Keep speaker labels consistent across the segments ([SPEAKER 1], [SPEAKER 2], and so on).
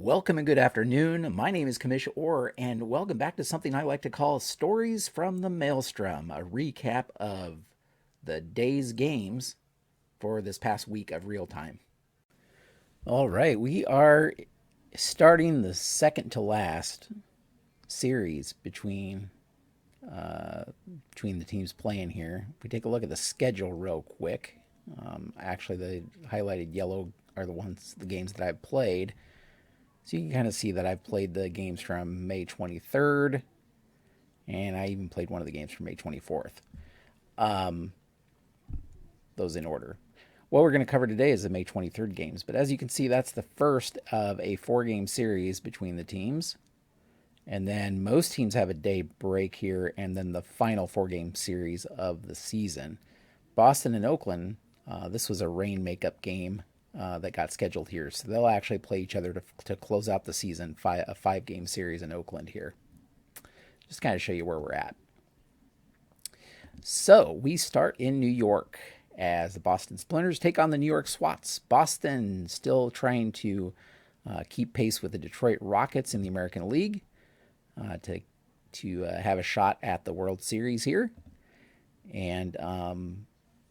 [SPEAKER 1] Welcome and good afternoon. My name is Kamish Orr, and welcome back to something I like to call Stories from the Maelstrom, a recap of the day's games for this past week of real time. All right, we are starting the second to last series between the teams playing here. If we take a look at the schedule real quick, actually the highlighted yellow are the games that I've played. So you can kind of see that I've played the games from May 23rd, and I even played one of the games from May 24th. Those in order. What we're going to cover today is the May 23rd games, but as you can see, that's the first of a 4-game series between the teams. And then most teams have a day break here, and then the final 4-game series of the season. Boston and Oakland, this was a rain makeup game that got scheduled here. So they'll actually play each other to close out the season, a 5-game series in Oakland here. Just kind of show you where we're at. So we start in New York as the Boston Splinters take on the New York Swats. Boston still trying to keep pace with the Detroit Rockets in the American League to have a shot at the World Series here. And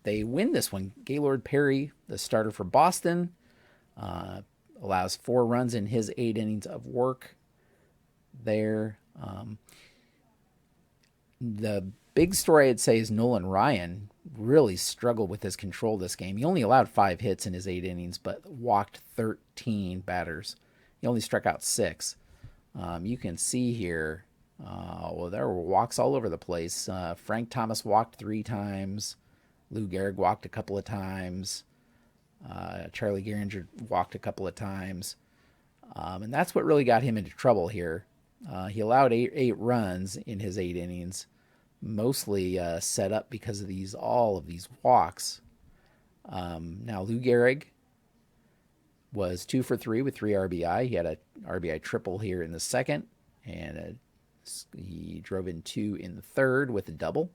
[SPEAKER 1] they win this one. Gaylord Perry, the starter for Boston, allows 4 runs in his 8 innings of work there. The big story I'd say is Nolan Ryan really struggled with his control this game. He only allowed 5 hits in his 8 innings, but walked 13 batters. He only struck out 6. You can see here, there were walks all over the place. Frank Thomas walked 3 times. Lou Gehrig walked a couple of times. Charlie Gehringer walked a couple of times. And that's what really got him into trouble here. He allowed 8 runs in his 8 innings, mostly set up because of all of these walks. Now, Lou Gehrig was 2 for 3 with 3 RBI. He had a RBI triple here in the second, and he drove in 2 in the third with a double.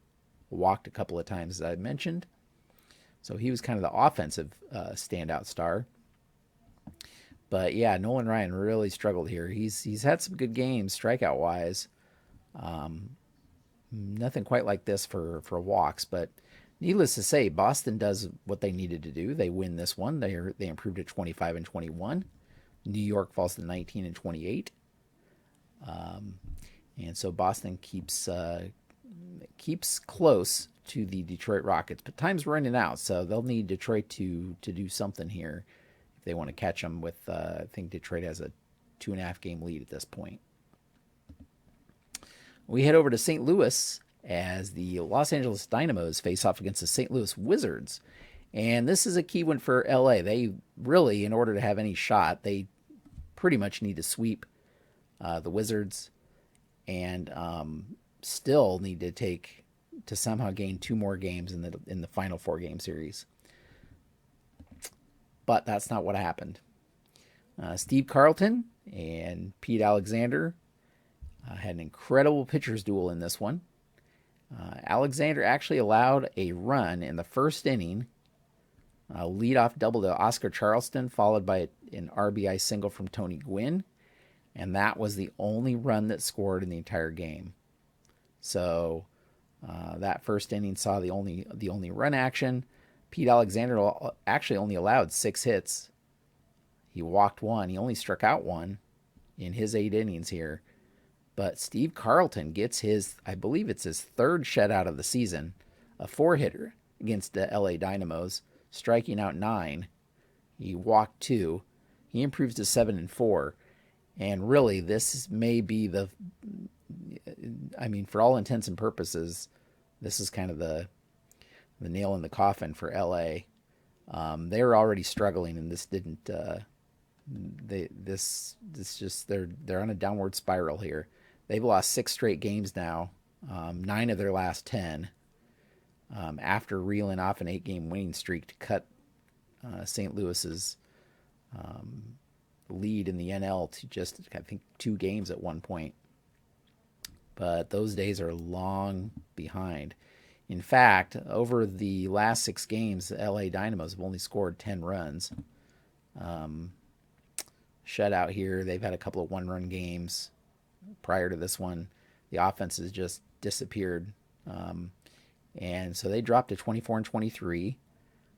[SPEAKER 1] Walked a couple of times, as I mentioned. So he was kind of the offensive standout star. But yeah, Nolan Ryan really struggled here. He's had some good games strikeout-wise. Nothing quite like this for walks, but needless to say, Boston does what they needed to do. They win this one. They improved to 25-21. New York falls to 19-28. And so Boston keeps close to the Detroit Rockets, but time's running out, so they'll need Detroit to do something here if they want to catch them with, I think Detroit has a 2.5 game lead at this point. We head over to St. Louis as the Los Angeles Dynamos face off against the St. Louis Wizards. And this is a key one for LA. They really, in order to have any shot, they pretty much need to sweep the Wizards and still need to somehow gain 2 more games in the final 4-game series. But that's not what happened. Steve Carlton and Pete Alexander had an incredible pitcher's duel in this one. Alexander actually allowed a run in the first inning, a leadoff double to Oscar Charleston, followed by an RBI single from Tony Gwynn, and that was the only run that scored in the entire game. So that first inning saw the only run action. Pete Alexander actually only allowed 6 hits. He walked 1. He only struck out 1 in his 8 innings here. But Steve Carlton gets I believe it's his 3rd shutout of the season, a 4-hitter against the LA Dynamos, striking out 9. He walked 2. He improves to 7-4. And really, this may be for all intents and purposes, this is kind of the nail in the coffin for LA. They were already struggling, and this didn't. They're on a downward spiral here. They've lost 6 straight games now, 9 of their last 10. After reeling off an 8-game winning streak to cut St. Louis's lead in the NL to just, I think, 2 games at one point. But those days are long behind. In fact, over the last 6 games, the LA Dynamos have only scored 10 runs. shutout here. They've had a couple of one-run games prior to this one. The offense has just disappeared. And so they dropped to 24-23.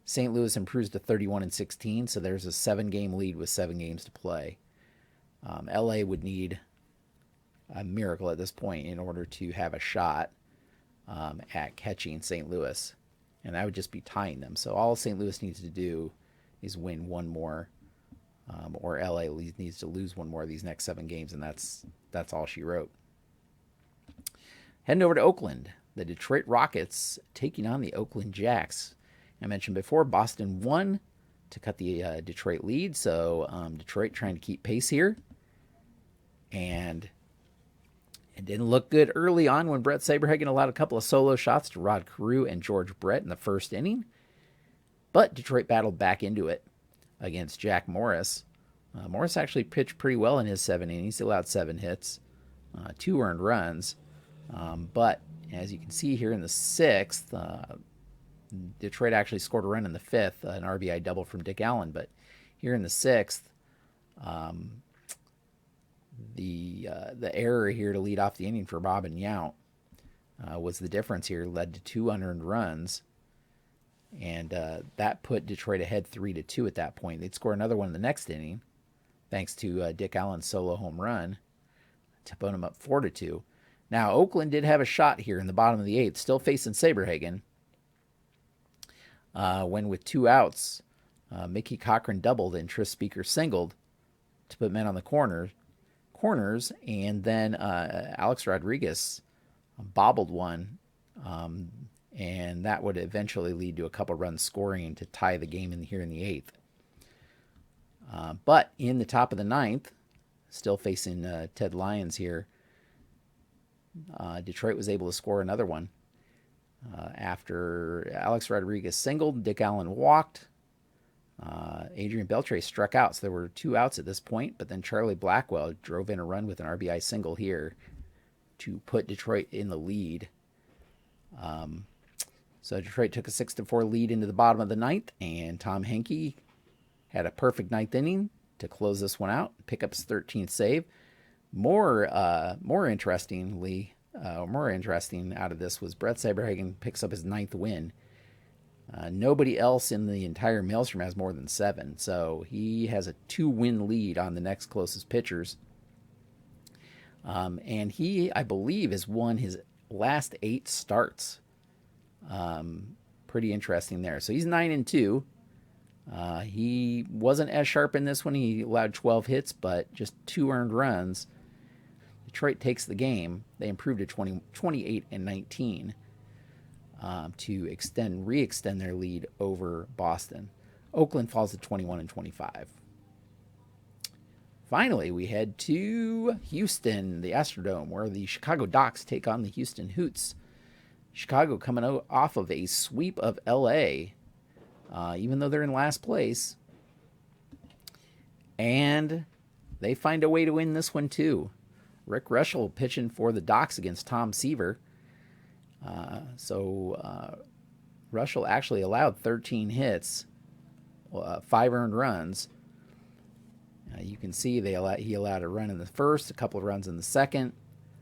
[SPEAKER 1] St. Louis improves to 31-16, so there's a 7-game lead with 7 games to play. LA would need a miracle at this point in order to have a shot at catching St. Louis, and that would just be tying them. So all St. Louis needs to do is win one more, or LA needs to lose one more of these next 7 games, and that's all she wrote. Heading over to Oakland, the Detroit Rockets taking on the Oakland Jacks. I mentioned before, Boston won to cut the Detroit lead, so Detroit trying to keep pace here. And it didn't look good early on when Brett Saberhagen allowed a couple of solo shots to Rod Carew and George Brett in the first inning. But Detroit battled back into it against Jack Morris. Morris actually pitched pretty well in his 7 innings. He allowed 7 hits, 2 earned runs. But as you can see here in the 6th, Detroit actually scored a run in the 5th, an RBI double from Dick Allen. But here in the 6th, the error here to lead off the inning for Robin Yount was the difference here, led to 2 unearned runs. And that put Detroit ahead 3-2 at that point. They'd score another one in the next inning, thanks to Dick Allen's solo home run, to put them up 4-2. Now, Oakland did have a shot here in the bottom of the 8th, still facing Saberhagen. When with 2 outs, Mickey Cochran doubled and Tris Speaker singled to put men on the corners, and then Alex Rodriguez bobbled one, and that would eventually lead to a couple runs scoring to tie the game here in the 8th. But in the top of the 9th, still facing Ted Lyons here, Detroit was able to score another one. After Alex Rodriguez singled, Dick Allen walked. Adrian Beltre struck out, so there were 2 outs at this point, but then Charlie Blackwell drove in a run with an RBI single here to put Detroit in the lead. So Detroit took a 6-4 lead into the bottom of the 9th, and Tom Henke had a perfect 9th inning to close this one out, pick up his 13th save. More interesting out of this was Brett Saberhagen picks up his 9th win. Nobody else in the entire Maelstrom has more than 7, so he has a 2-win lead on the next closest pitchers. And he, I believe, has won his last 8 starts. Pretty interesting there. So he's 9-2. He wasn't as sharp in this one. He allowed 12 hits, but just 2 earned runs. Detroit takes the game. They improved to 28-19 to re-extend their lead over Boston. Oakland falls to 21-25. Finally, we head to Houston, the Astrodome, where the Chicago Docs take on the Houston Hoots. Chicago coming off of a sweep of LA, even though they're in last place. And they find a way to win this one too. Rick Rushell pitching for the Docs against Tom Seaver. Rushell actually allowed 13 hits, 5 earned runs. You can see he allowed a run in the first, a couple of runs in the second,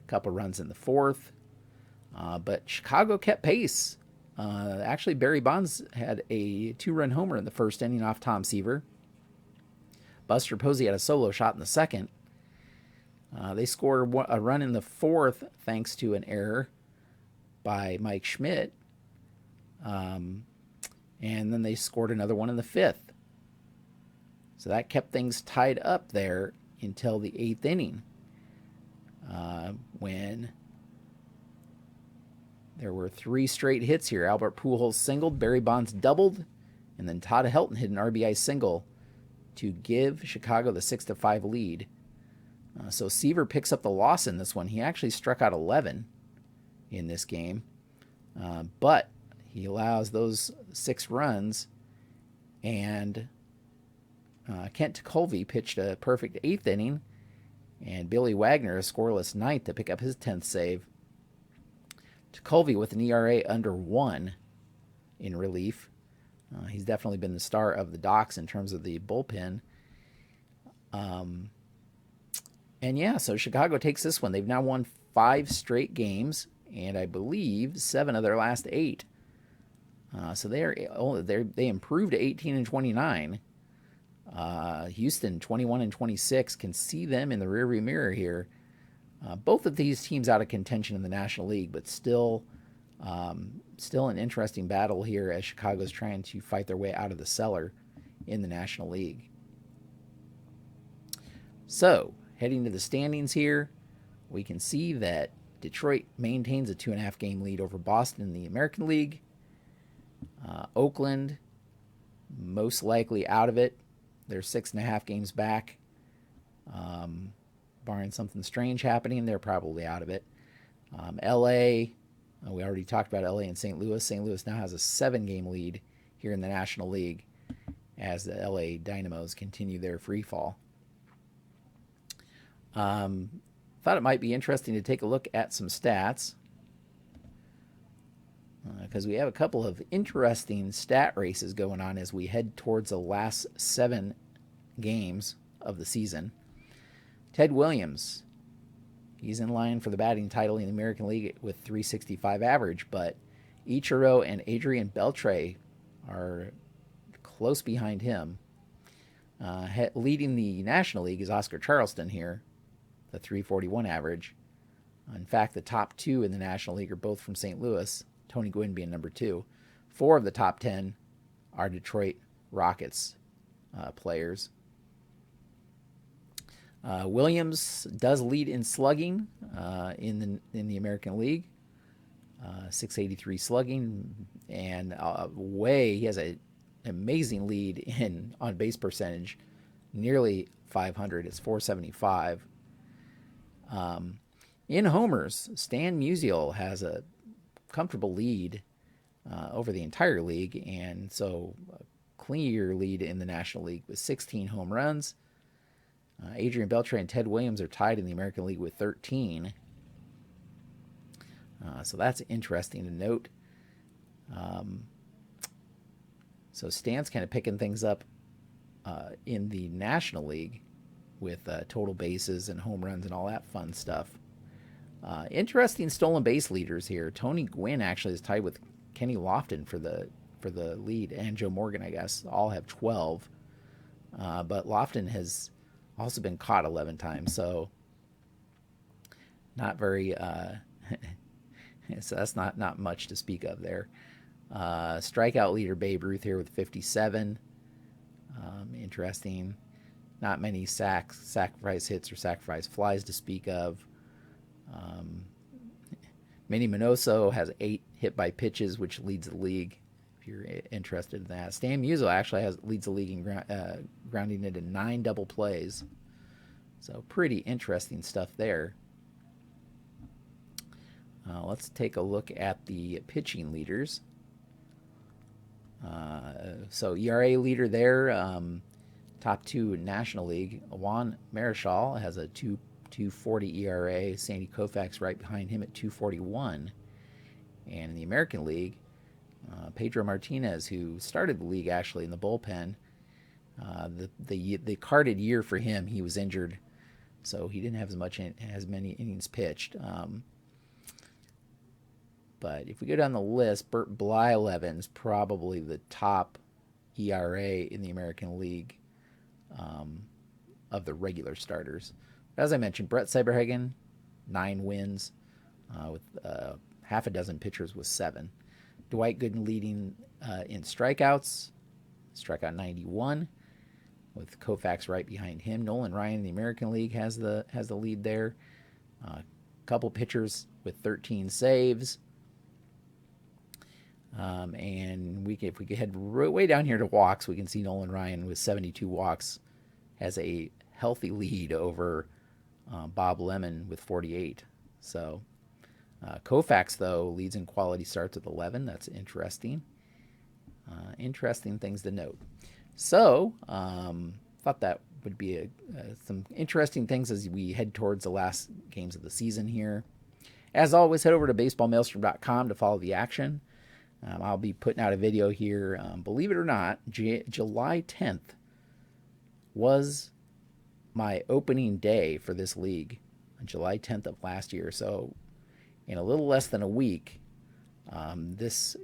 [SPEAKER 1] a couple of runs in the fourth. But Chicago kept pace. Actually, Barry Bonds had a 2-run homer in the first inning off Tom Seaver. Buster Posey had a solo shot in the second. They scored a run in the fourth thanks to an error by Mike Schmidt. And then they scored another one in the 5th. So that kept things tied up there until the 8th inning, when there were 3 straight hits here. Albert Pujols singled, Barry Bonds doubled, and then Todd Helton hit an RBI single to give Chicago the 6-5 lead. So Seaver picks up the loss in this one. He actually struck out 11 in this game, but he allows those 6 runs, and Kent Colvey pitched a perfect 8th inning, and Billy Wagner a scoreless 9th to pick up his 10th save. Colvey with an ERA under 1 in relief. He's definitely been the star of the Docs in terms of the bullpen. And yeah, so Chicago takes this one. They've now won 5 straight games, and I believe 7 of their last 8. So they improved to 18-29. Houston 21-26. Can see them in the rearview mirror here. Both of these teams out of contention in the National League, but still an interesting battle here as Chicago's trying to fight their way out of the cellar in the National League. So, heading to the standings here, we can see that Detroit maintains a 2.5 game lead over Boston in the American League. Oakland, most likely out of it. They're 6.5 games back. Barring something strange happening, they're probably out of it. LA, we already talked about LA and St. Louis. St. Louis now has a 7-game lead here in the National League as the LA Dynamos continue their free fall. Thought it might be interesting to take a look at some stats because we have a couple of interesting stat races going on as we head towards the last 7 games of the season. Ted Williams, he's in line for the batting title in the American League with 365 average, but Ichiro and Adrian Beltre are close behind him. Leading the National League is Oscar Charleston here, the 341 average. In fact, the top 2 in the National League are both from St. Louis, Tony Gwynn being number 2. 4 of the top 10 are Detroit Rockets players. Williams does lead in slugging in the American League, 683 slugging, and he has an amazing lead in on base percentage, nearly 500. It's 475. In homers, Stan Musial has a comfortable lead over the entire league, and so a clear lead in the National League with 16 home runs. Adrian Beltre and Ted Williams are tied in the American League with 13. So that's interesting to note. So Stan's kind of picking things up in the National League with total bases and home runs and all that fun stuff. Interesting stolen base leaders here. Tony Gwynn actually is tied with Kenny Lofton for the lead, and Joe Morgan, I guess. All have 12. But Lofton has also been caught 11 times, so not very so that's not much to speak of there. Strikeout leader Babe Ruth here with 57. Interesting. Not many sacrifice hits or sacrifice flies to speak of. Minnie Minoso has 8 hit by pitches, which leads the league, if you're interested in that. Stan Musial actually leads the league in grounding into 9 double plays. So pretty interesting stuff there. Let's take a look at the pitching leaders. So ERA leader there, top 2 in National League. Juan Marichal has a 2.40 ERA. Sandy Koufax right behind him at 2.41. And in the American League, Pedro Martinez, who started the league actually in the bullpen, the carded year for him, he was injured, so he didn't have as many innings pitched. But if we go down the list, Bert Blyleven's probably the top ERA in the American League of the regular starters. As I mentioned, Brett Saberhagen, 9 wins with half a dozen pitchers with 7. Dwight Gooden leading in strikeouts, strikeout 91, with Koufax right behind him. Nolan Ryan in the American League has the lead there. A couple pitchers with 13 saves. And if we could head way down here to walks, we can see Nolan Ryan with 72 walks has a healthy lead over Bob Lemon with 48. So Koufax, though, leads in quality starts with 11. That's interesting. Interesting things to note. So thought that would be some interesting things as we head towards the last games of the season here. As always, head over to baseballmaelstrom.com to follow the action. I'll be putting out a video here. Believe it or not, July 10th was my opening day for this league on July 10th of last year. So in a little less than a week, this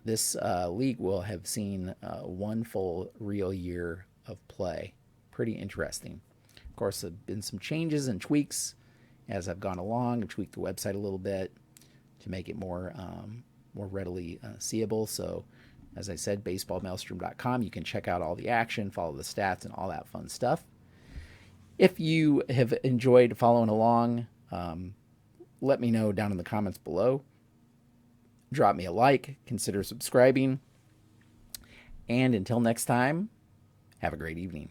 [SPEAKER 1] league will have seen one full real year of play. Pretty interesting. Of course, there have been some changes and tweaks as I've gone along. I've tweaked the website a little bit to make it more readily seeable. So, as I said, baseballmaelstrom.com. You can check out all the action, follow the stats, and all that fun stuff. If you have enjoyed following along, let me know down in the comments below. Drop me a like, consider subscribing, and until next time, have a great evening.